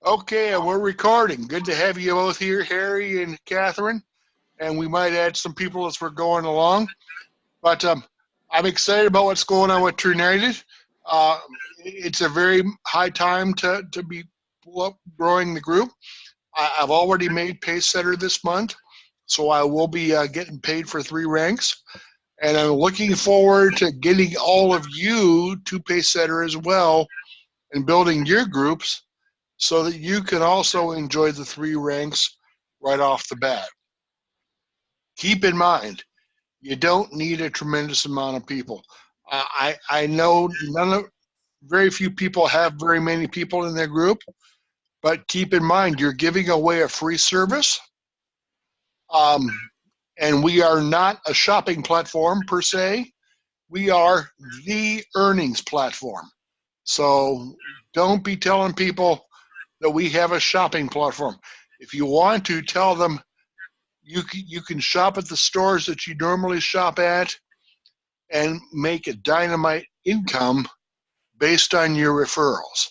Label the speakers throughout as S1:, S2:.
S1: Okay, and we're recording. Good to have you both here, Harry and Catherine. And we might add some people as we're going along. But I'm excited about what's going on with True United. It's a very high time to be growing the group. I've already made Pace Setter this month, so I will be getting paid for 3 ranks. And I'm looking forward to getting all of you to Pace Setter as well and building your groups so that you can also enjoy the 3 ranks right off the bat. Keep in mind, you don't need a tremendous amount of people. I know very few people have very many people in their group, but keep in mind you're giving away a free service. And we are not a shopping platform per se. We are the earnings platform. So don't be telling people that we have a shopping platform. If you want to, tell them you can shop at the stores that you normally shop at and make a dynamite income based on your referrals.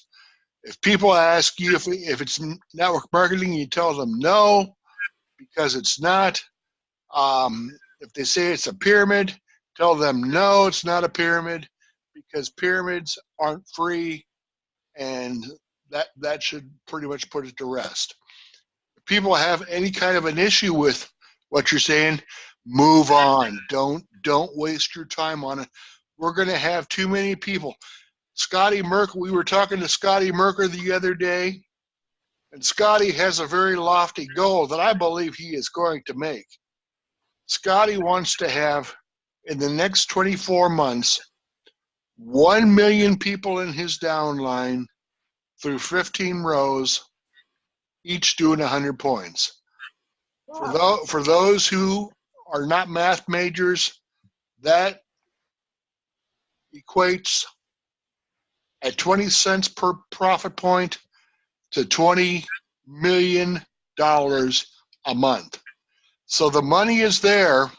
S1: If people ask you if it's network marketing, you tell them no, because it's not. If they say it's a pyramid, tell them no, it's not a pyramid, because pyramids aren't free, and that should pretty much put it to rest. If people have any kind of an issue with what you're saying, move on. Don't waste your time on it. We're going to have too many people. Scotty Merker, we were talking to Scotty Merker the other day, and Scotty has a very lofty goal that I believe he is going to make. Scotty wants to have, in the next 24 months, 1 million people in his downline through 15 rows, each doing 100 points. Wow. For those who are not math majors, that equates at 20 cents per profit point to $20 million a month. So the money is there,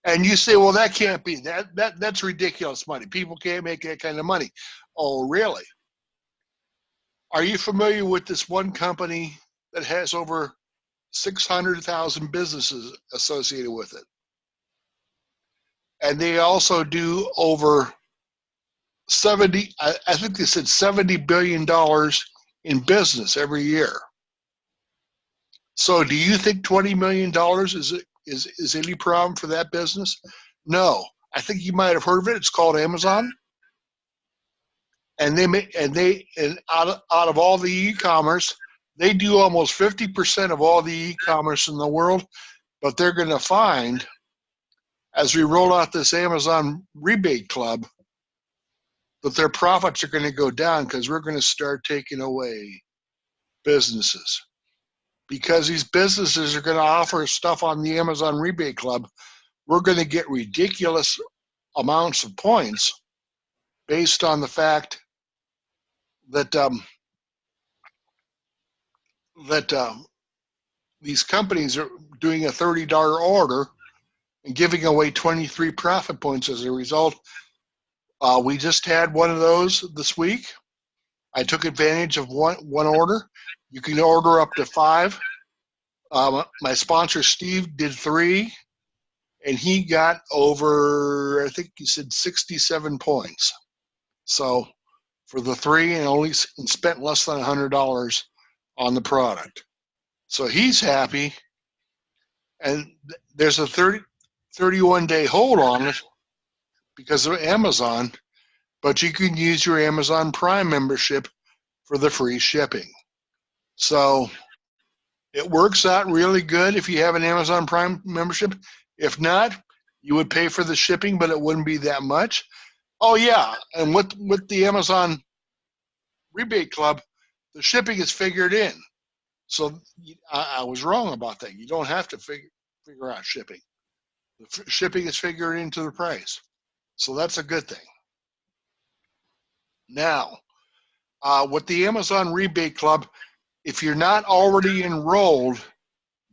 S1: and you say, well, that can't be. That's ridiculous money. People can't make that kind of money. Oh, really? Are you familiar with this one company that has over 600,000 businesses associated with it? And they also do over 70, I think they said $70 billion in business every year. So do you think $20 million is any problem for that business? No. I think you might have heard of it. It's called Amazon. And out of all the e-commerce, they do almost 50% of all the e-commerce in the world. But they're going to find, as we roll out this Amazon rebate club, that their profits are going to go down because we're going to start taking away businesses. Because these businesses are going to offer stuff on the Amazon rebate club, we're going to get ridiculous amounts of points based on the fact that these companies are doing a $30 order and giving away 23 profit points as a result. We just had one of those this week. I took advantage of one order. You can order up to 5. My sponsor, Steve, did 3, and he got over, I think he said 67 points. So for the 3, and spent less than $100 on the product. So he's happy, and there's a 31-day hold on it because of Amazon, but you can use your Amazon Prime membership for the free shipping. So it works out really good if you have an Amazon Prime membership. If not, you would pay for the shipping, but it wouldn't be that much. Oh, yeah, and with the Amazon rebate club, the shipping is figured in. So I was wrong about that. You don't have to figure out shipping. The shipping is figured into the price. So that's a good thing. Now, with the Amazon rebate club, if you're not already enrolled,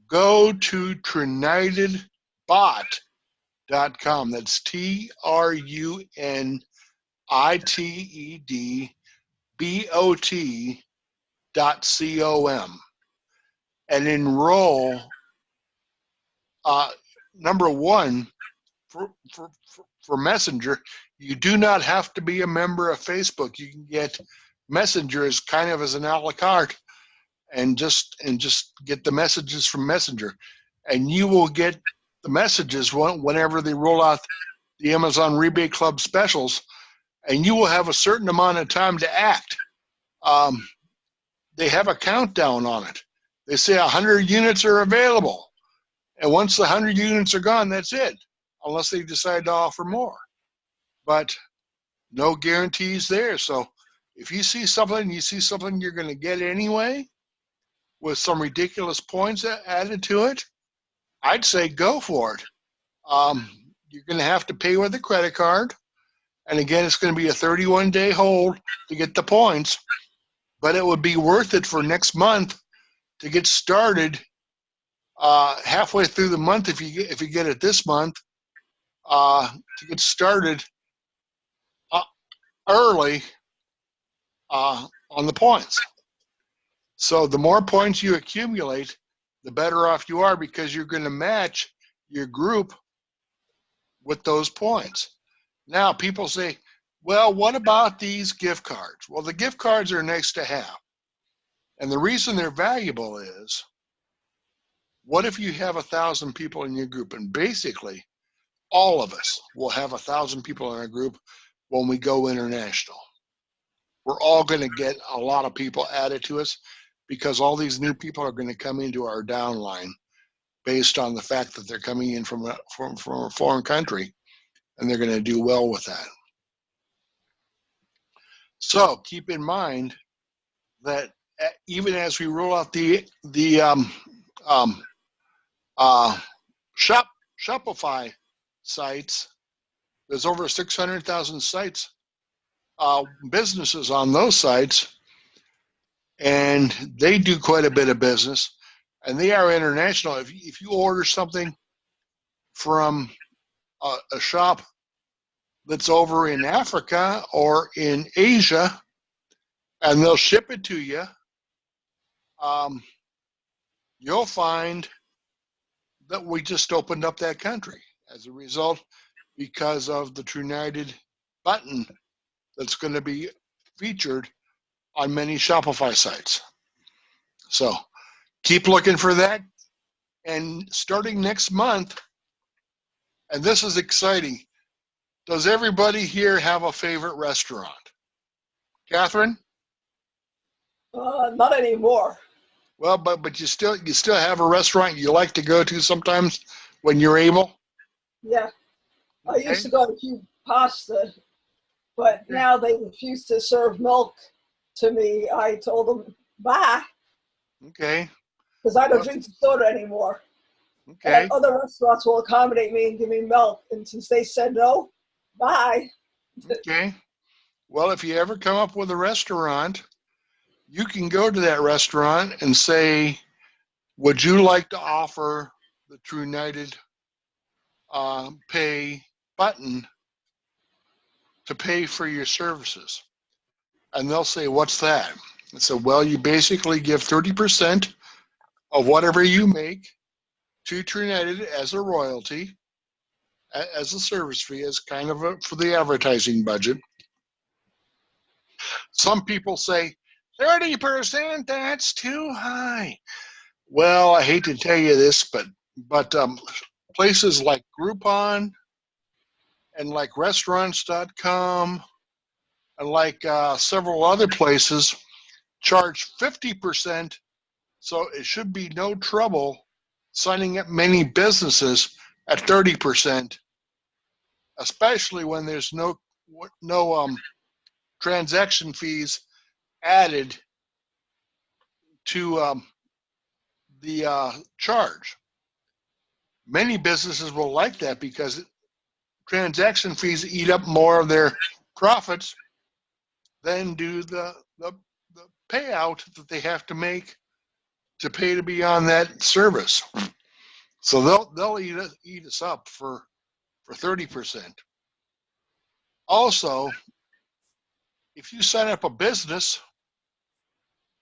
S1: go to trunitedbot.com. That's TRUNITEDBOT.com. and enroll. Number one, for Messenger, you do not have to be a member of Facebook. You can get Messenger as kind of as an a la carte, and just get the messages from Messenger, and you will get the messages whenever they roll out the Amazon Rebate Club specials, and you will have a certain amount of time to act. They have a countdown on it. They say 100 units are available, and once the 100 units are gone, that's it, unless they decide to offer more. But no guarantees there. So if you see something you're going to get anyway, with some ridiculous points added to it, I'd say go for it. You're going to have to pay with a credit card. And again, it's going to be a 31-day hold to get the points. But it would be worth it for next month to get started halfway through the month if you get it this month, to get started early on the points. So the more points you accumulate, the better off you are, because you're going to match your group with those points. Now, people say, well, what about these gift cards? Well, the gift cards are nice to have. And the reason they're valuable is, what if you have 1,000 people in your group? And basically, all of us will have 1,000 people in our group when we go international. We're all going to get a lot of people added to us, because all these new people are going to come into our downline based on the fact that they're coming in from a foreign country, and they're going to do well with that. So keep in mind that even as we roll out the Shopify sites, there's over 600,000 sites, businesses on those sites, and they do quite a bit of business, and they are international. If you order something from a shop that's over in Africa or in Asia, and they'll ship it to you, you'll find that we just opened up that country as a result, because of the TrueUnited button that's going to be featured on many Shopify sites. So keep looking for that. And starting next month, and this is exciting, does everybody here have a favorite restaurant? Catherine?
S2: Not anymore.
S1: Well, but you still have a restaurant you like to go to sometimes when you're able?
S2: Yeah.
S1: Okay.
S2: I used to go to Cube Pasta, but now they refuse to serve milk to me. I told them, bye.
S1: Okay.
S2: Because I don't drink soda anymore.
S1: Okay.
S2: And other restaurants will accommodate me and give me milk. And since they said no, bye.
S1: Okay. Well, if you ever come up with a restaurant, you can go to that restaurant and say, would you like to offer the TrueUnited pay button to pay for your services? And they'll say, what's that? And so, well, you basically give 30% of whatever you make to TrueUnited as a royalty, as a service fee, as kind of for the advertising budget. Some people say, 30%, that's too high. Well, I hate to tell you this, but places like Groupon and like restaurants.com and like several other places charge 50%, so it should be no trouble signing up many businesses at 30%, especially when there's no transaction fees added to the charge. Many businesses will like that because transaction fees eat up more of their profits than do the payout that they have to make to pay to be on that service. So they'll eat us up for 30%. Also, if you sign up a business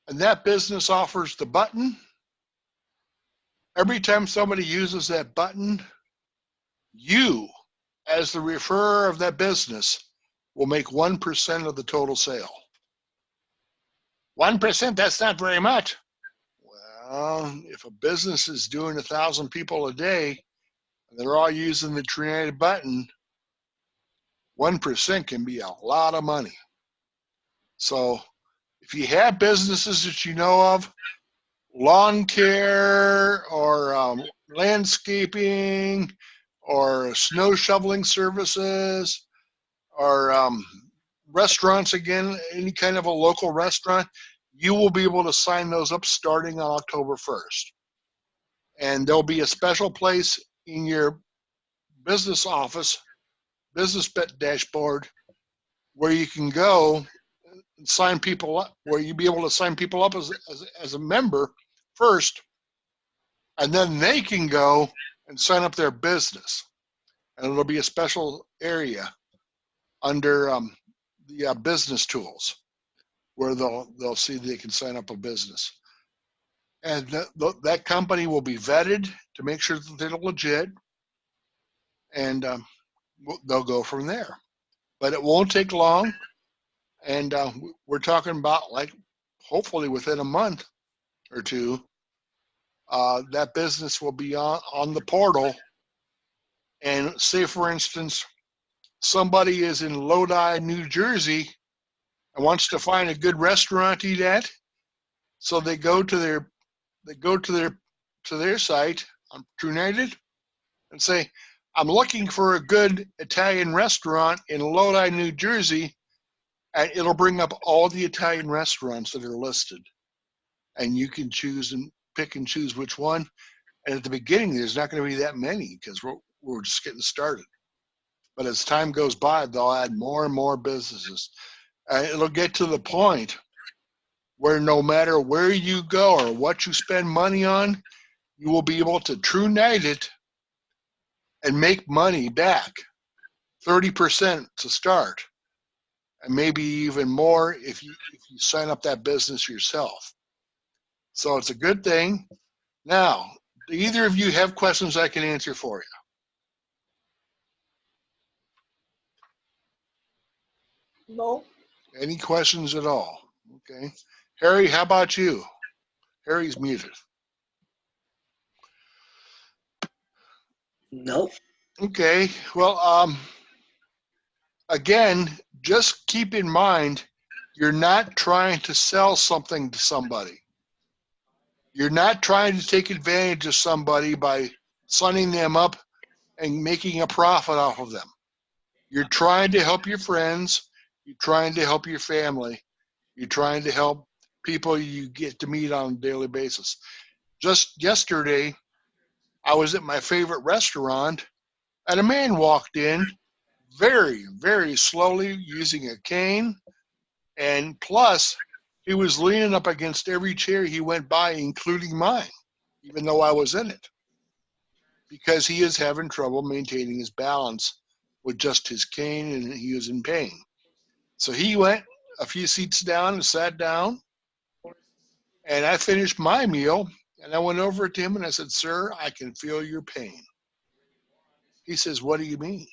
S1: and that business offers the button, every time somebody uses that button, you, as the referrer of that business, will make 1% of the total sale. 1%, that's not very much. Well, if a business is doing 1,000 people a day, and they're all using the Trinity button, 1% can be a lot of money. So if you have businesses that you know of, lawn care or landscaping or snow shoveling services or restaurants, again, any kind of a local restaurant, you will be able to sign those up starting on October 1st. And there'll be a special place in your business office, business dashboard, where you can go and sign people up, where you'll be able to sign people up as a member first, and then they can go and sign up their business. And it'll be a special area under the business tools where they'll see they can sign up a business. And that company will be vetted to make sure that they're legit, and they'll go from there. But it won't take long, and we're talking about, like, hopefully within a month or two, that business will be on the portal. And say, for instance, somebody is in Lodi, New Jersey, and wants to find a good restaurant to eat at, so they go to their site on TrueNited and say, I'm looking for a good Italian restaurant in Lodi, New Jersey, and it'll bring up all the Italian restaurants that are listed. And you can choose and pick and choose which one. And at the beginning, there's not going to be that many because we're just getting started. But as time goes by, they'll add more and more businesses. And it'll get to the point where no matter where you go or what you spend money on, you will be able to TrueNight it and make money back, 30% to start, and maybe even more if you sign up that business yourself. So it's a good thing. Now, do either of you have questions I can answer for you?
S2: No.
S1: Any questions at all? Okay. Harry, how about you? Harry's muted.
S3: Nope.
S1: Okay. Well, again, just keep in mind, you're not trying to sell something to somebody. You're not trying to take advantage of somebody by signing them up and making a profit off of them. You're trying to help your friends. You're trying to help your family. You're trying to help people you get to meet on a daily basis. Just yesterday, I was at my favorite restaurant, and a man walked in very, very slowly using a cane, and plus, he was leaning up against every chair he went by, including mine, even though I was in it, because he is having trouble maintaining his balance with just his cane, and he was in pain. So he went a few seats down and sat down, and I finished my meal, and I went over to him and I said, "Sir, I can feel your pain." He says, "What do you mean?"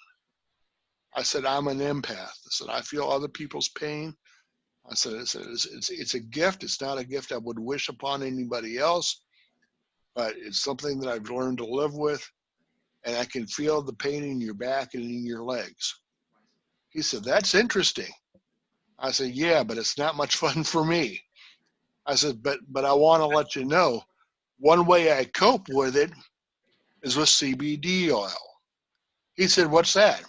S1: I said, "I'm an empath." I said, "I feel other people's pain." I said, it's a gift. It's not a gift I would wish upon anybody else, but it's something that I've learned to live with, and I can feel the pain in your back and in your legs. He said, "That's interesting." I said, "Yeah, but it's not much fun for me." I said, but I want to let you know, one way I cope with it is with CBD oil. He said, "What's that?"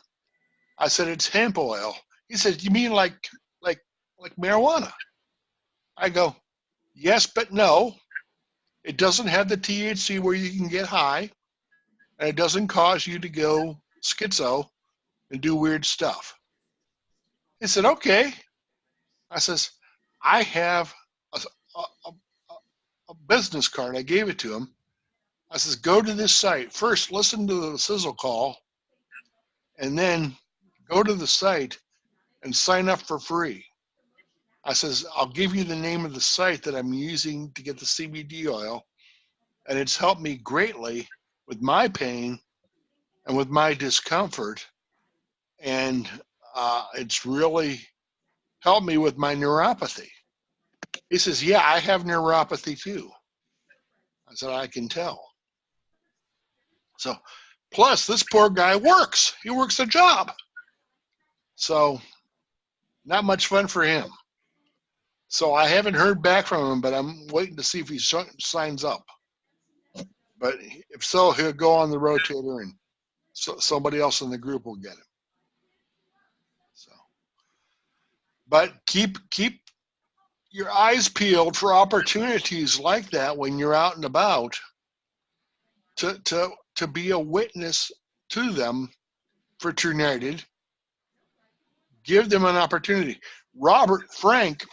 S1: I said, "It's hemp oil." He said, "You mean like marijuana?" I go, "Yes, but no. It doesn't have the THC where you can get high, and it doesn't cause you to go schizo and do weird stuff." He said, "Okay." I says, "I have a business card." I gave it to him. I says, "Go to this site. First, listen to the sizzle call, and then go to the site and sign up for free. I says, I'll give you the name of the site that I'm using to get the CBD oil, and it's helped me greatly with my pain and with my discomfort, and it's really helped me with my neuropathy. He says, yeah, I have neuropathy too. I said, I can tell. So, plus this poor guy works. He works a job. So, not much fun for him. So I haven't heard back from him, but I'm waiting to see if he signs up. But if so, he'll go on the rotator, and somebody else in the group will get him. So, but keep your eyes peeled for opportunities like that when you're out and about to be a witness to them for True United. Give them an opportunity. Robert Frank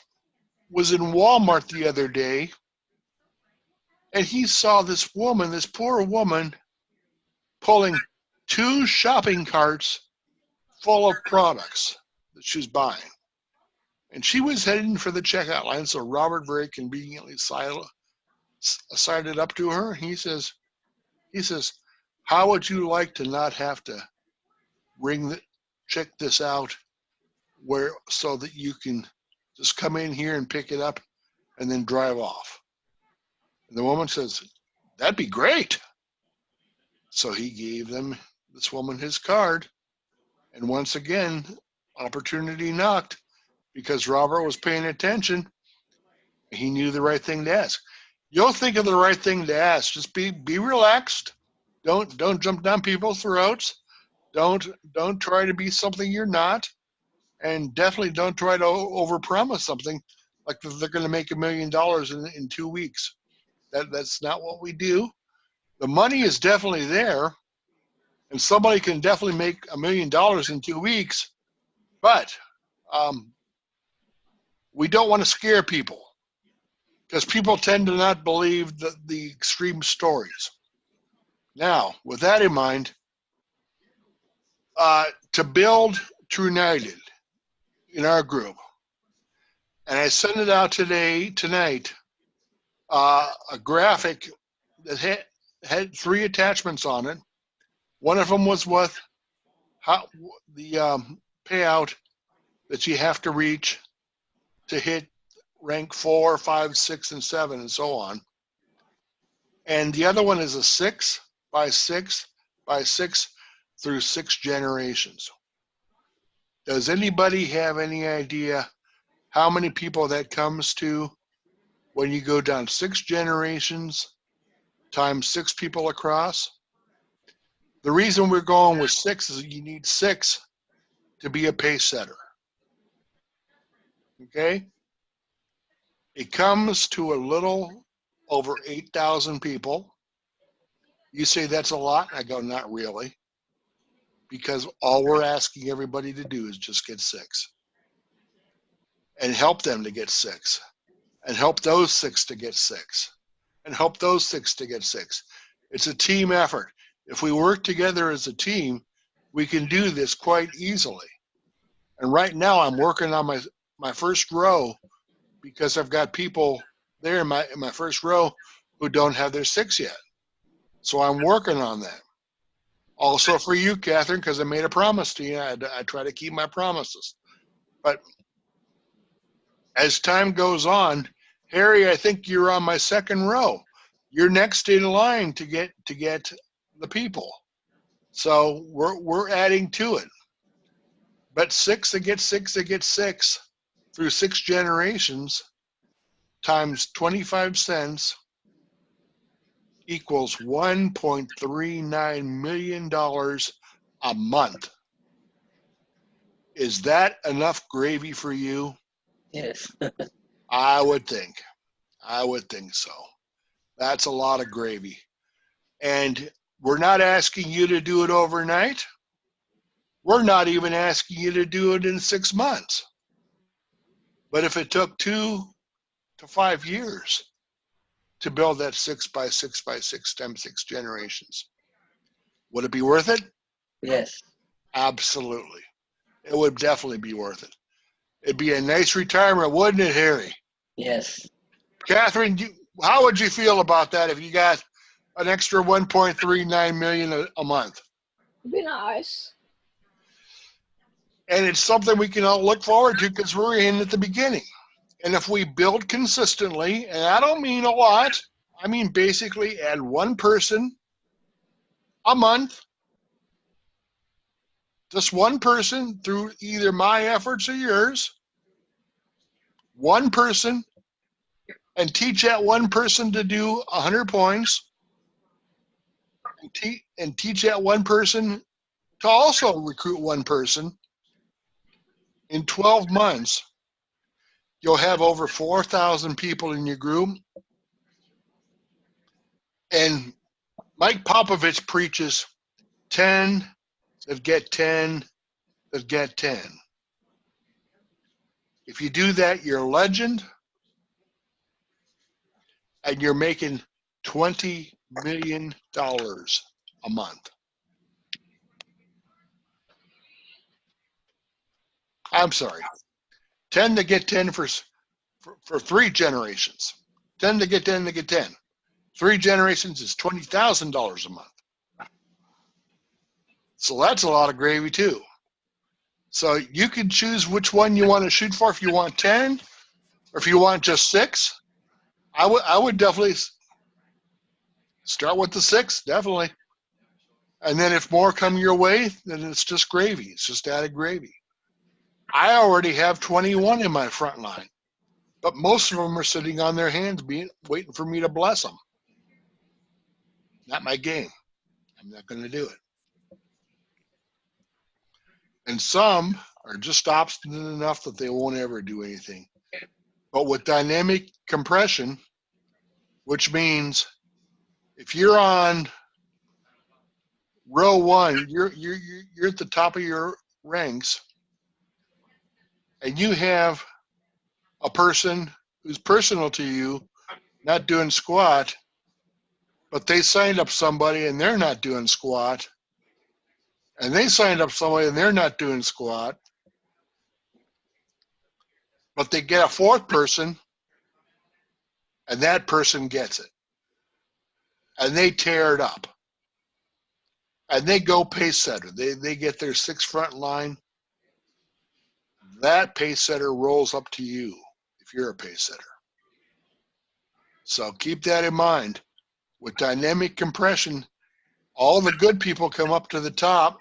S1: was in Walmart the other day, and he saw this woman, this poor woman, pulling 2 shopping carts full of products that she was buying. And she was heading for the checkout line, so Robert very conveniently signed it up to her. He says, how would you like to not have to check this out so that you can just come in here and pick it up and then drive off? And the woman says, that'd be great. So he gave this woman his card. And once again, opportunity knocked because Robert was paying attention. He knew the right thing to ask. You'll think of the right thing to ask. Just be relaxed. Don't jump down people's throats. Don't try to be something you're not. And definitely don't try to overpromise something like they're going to make $1 million in 2 weeks. That's not what we do. The money is definitely there, and somebody can definitely make $1 million in 2 weeks, but we don't want to scare people because people tend to not believe the extreme stories. Now, with that in mind, to build True United in our group, and I sent it out tonight, a graphic that had 3 attachments on it. One of them was with how the payout that you have to reach to hit rank 4, 5, 6, and 7, and so on. And the other one is a 6 by 6 by 6 through 6 generations. Does anybody have any idea how many people that comes to when you go down 6 generations times 6 people across? The reason we're going with 6 is you need 6 to be a pace setter. Okay? It comes to a little over 8,000 people. You say that's a lot? I go, not really. Because all we're asking everybody to do is just get 6. And help them to get 6. And help those 6 to get 6. And help those 6 to get 6. It's a team effort. If we work together as a team, we can do this quite easily. And right now I'm working on my first row because I've got people there in my first row who don't have their 6 yet. So I'm working on that. Also for you, Catherine, because I made a promise to you. I try to keep my promises. But as time goes on, Harry, I think you're on my 2nd row. You're next in line to get the people. So we're adding to it. But 6 that get 6 that get 6 through 6 generations times 25 cents equals $1.39 million a month. Is that enough gravy for you?
S3: Yes.
S1: I would think so. That's a lot of gravy. And we're not asking you to do it overnight. We're not even asking you to do it in 6 months. But if it took 2 to 5 years to build that 6 by 6 by 6 times 6 generations, would it be worth it?
S3: Yes.
S1: Absolutely. It would definitely be worth it. It'd be a nice retirement, wouldn't it, Harry?
S3: Yes.
S1: Catherine, how would you feel about that if you got an extra 1.39 million a month?
S2: It'd be nice.
S1: And it's something we can all look forward to because we're in at the beginning. And if we build consistently, and I don't mean a lot, I mean basically add one person a month, just one person through either my efforts or yours, one person, and teach that one person to do 100 points, and teach that one person to also recruit one person. In 12 months, you'll have over 4,000 people in your group. And Mike Popovich preaches 10 that get 10 that get 10. If you do that, you're a legend, and you're making $20 million a month. I'm sorry. 10 to get 10 for 3 generations. 10 to get 10 to get 10. 3 generations is $20,000 a month. So that's a lot of gravy too. So you can choose which one you want to shoot for. If you want 10, or if you want just 6, I would definitely start with the 6, definitely. And then if more come your way, then it's just gravy. It's just added gravy. I already have 21 in my front line, but most of them are sitting on their hands waiting for me to bless them. Not my game. I'm not going to do it. And some are just obstinate enough that they won't ever do anything. But with dynamic compression, which means if you're on row 1, you're at the top of your ranks, and you have a person who's personal to you not doing squat, but they signed up somebody and they're not doing squat, and they signed up somebody and they're not doing squat, but they get a 4th person, and that person gets it, and they tear it up, and they go pace setter. They get their 6th front line. That pace setter rolls up to you if you're a pace setter. So keep that in mind. With dynamic compression, all the good people come up to the top,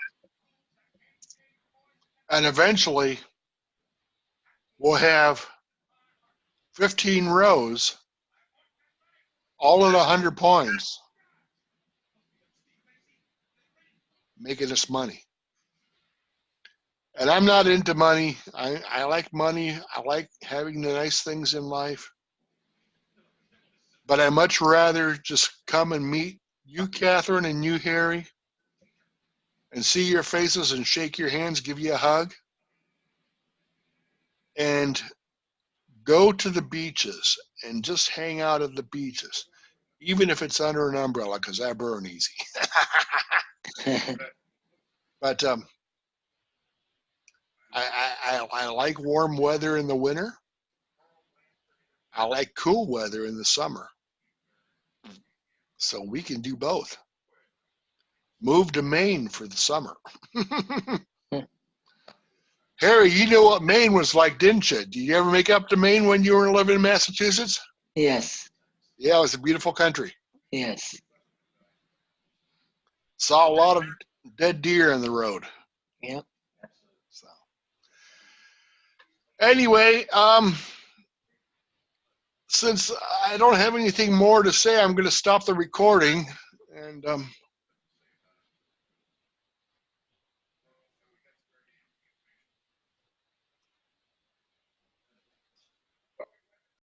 S1: and eventually we'll have 15 rows, all at 100 points, making us money. And I'm not into money. I like money. I like having the nice things in life. But I much rather just come and meet you, Catherine, and you, Harry, and see your faces and shake your hands, give you a hug, and go to the beaches and just hang out at the beaches, even if it's under an umbrella, because I burn easy. But I like warm weather in the winter. I like cool weather in the summer. So we can do both. Move to Maine for the summer. Harry, you know what Maine was like, didn't you? Did you ever make up to Maine when you were living in Massachusetts?
S3: Yes.
S1: Yeah, it was a beautiful country.
S3: Yes.
S1: Saw a lot of dead deer on the road.
S3: Yep.
S1: So anyway, since I don't have anything more to say, I'm going to stop the recording, and